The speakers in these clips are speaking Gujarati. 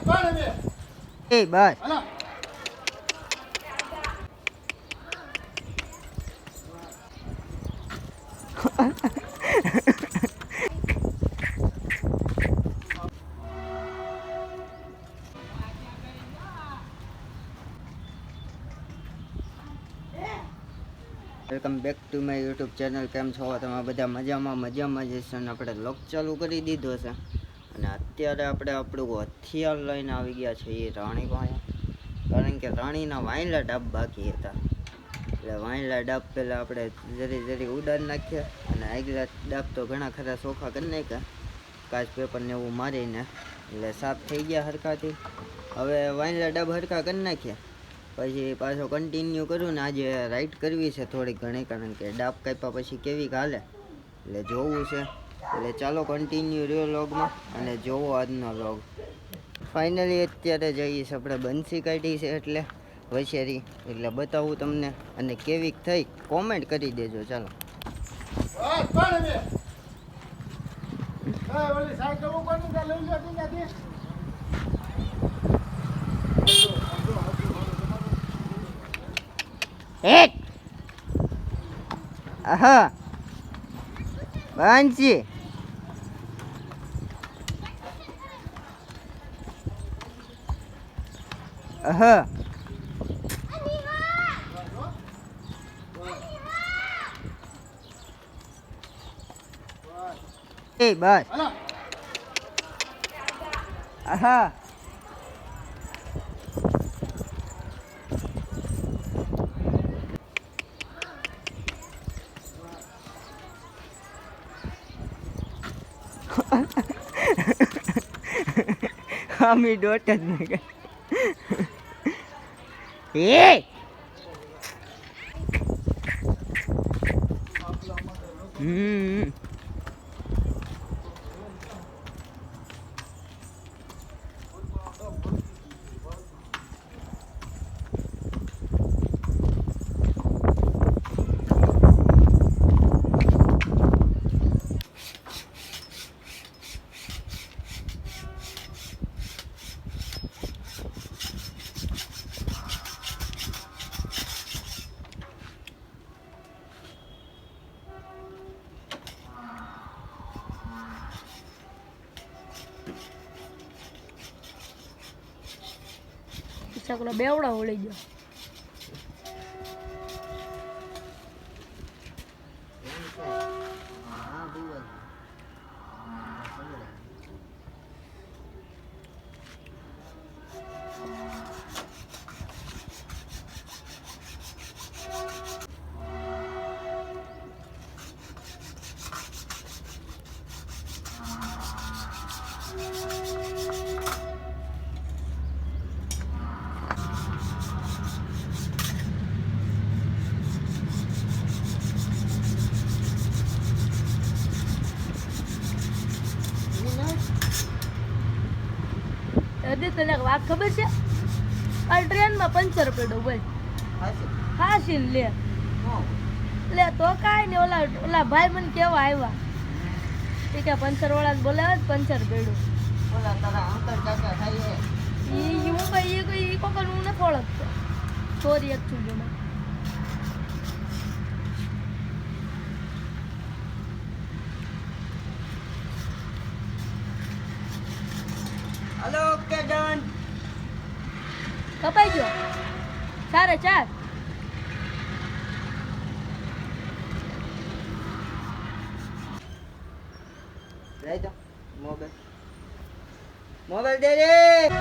A bus welcome back to my YouTube channel. કેમ છો તમે બધા? મજામાં જઈશું. અને આપણે લોક ચાલુ કરી દીધો છે અને અત્યારે આપણે આપણું હથિયાર લઈને આવી ગયા છીએ રાણી પાસે, કારણ કે રાણીના વાયલા ડાબ બાકી હતા. એટલે વાયલા ડાબ પહેલાં આપણે જરી ઉડાડી નાખ્યા અને આગલા ડાબ તો ઘણા ખરા સોખા કરી નાખ્યા કાચ પેપરને એવું મારીને, એટલે સાફ થઈ ગયા હરખાથી. હવે વાયલા ડાબ હરખા કરી નાખ્યા પછી પાછો કન્ટિન્યુ કરું ને આજે રાઈડ કરવી છે થોડીક ઘણી, કારણ કે ડાબ કાપ્યા પછી કેવી હાલે એટલે જોવું છે. એટલે ચાલો કન્ટિન્યુ રહ્યો લોગમાં અને જોવો આજનો લોગ. ફાઇનલી અત્યારે જઈશ આપણે બંસી કાઢી છે એટલે વછેરી, એટલે બતાવું તમને અને કેવીક થઈ કોમેન્ટ કરી દેજો. ચાલો એક aha banci aha eh bas aha kami dotan mereka. ચકલો બેવડા ઓળી ગયો. તને વાત ખબર છે? આ ટ્રેનમાં પંચર પડ્યો બોલ. હાસી લે તો કાંઈ ને ઓલા ભાઈ મને કેવા આવ્યા કે પંચર વાળાને બોલાવે પંચર પડ્યું. ઈ કોકર હું નથી ઓળખતો. સોરી એક છું મને. हेलो ओके डन કપાઈ ગયો 4:30. લઈ દો મોબાઈલ દે રે.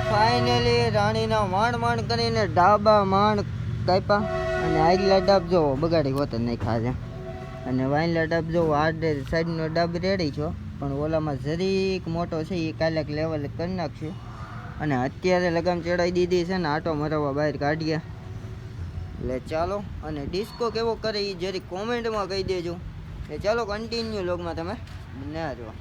ફાઇનલી રાણીના માંડ કરીને ડાબા માંડ કાપ્યા અને આગલા ડાબ જો બગાડી હોત નહીં ખાજે. અને વાયલા ડાબ જો આ સાઈડનો ડાબ રેડી છો, પણ ઓલામાં જરીક મોટો છે એ કાલેક લેવલ કરી નાખશું. અને અત્યારે લગામ ચડાવી દીધી છે ને આટો મરાવવા બહાર કાઢીએ. એટલે ચાલો, અને ડિસ્કો કેવો કરે એ જરી કોમેન્ટમાં કહી દેજો. એટલે ચાલો કન્ટિન્યુ લોગમાં તમે બન્યા રહો.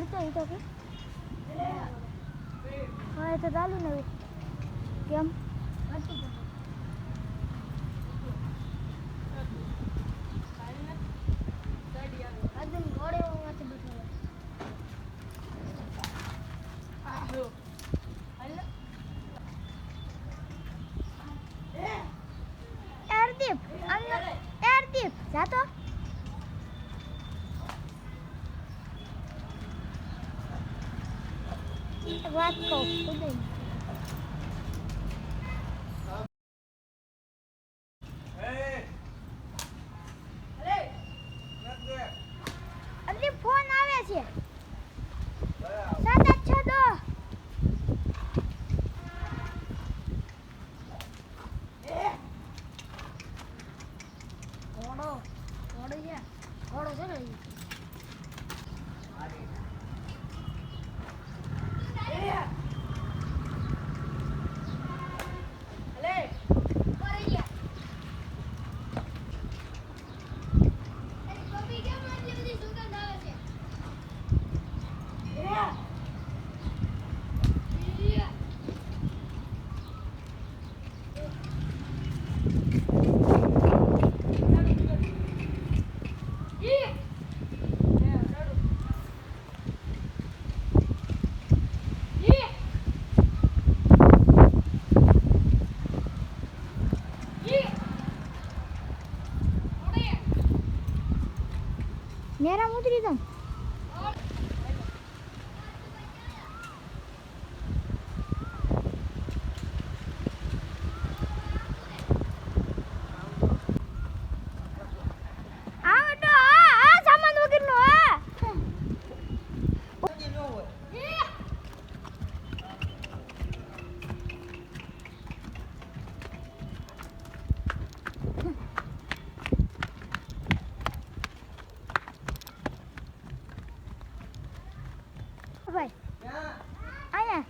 તો એ તો કે હા એ તો ચાલુ ને કેમ એરદીપ જાતો વાત કહું ઉદય અરે ફોન આવે છે 782 ઘોડો છે ને નેરા ઉતરી દમ સામાન વગરનો ભાઈ આયા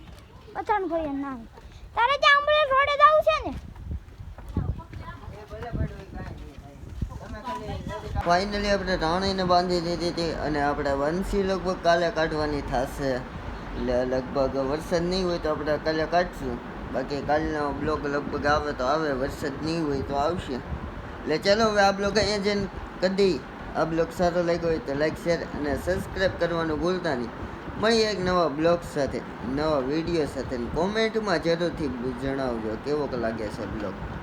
પથાણ ભાઈ નામ તારે ત્યાં આંબળે રોડે જવું છે ને ફાઇનલી આપણે રાણીને બાંધી દીધી હતી અને આપણે વંશી લગભગ કાલે કાઢવાની થશે એટલે લગભગ વરસાદ નહીં હોય તો આપણે કાલે કાઢશું બાકી કાલનો બ્લોગ લગભગ આવે તો આવે વરસાદ નહીં હોય તો આવશે એટલે ચાલો હવે આ બ્લોગ અહીંયા જઈને કદી આ બ્લોગ સારો લાગ્યો હોય તો લાઈક શેર અને સબસ્ક્રાઈબ કરવાનું ભૂલતા નહીં મળીએ એક નવા બ્લોગ સાથે નવા વિડીયો સાથે કોમેન્ટમાં જરૂરથી જણાવજો કેવો લાગે છે બ્લોગ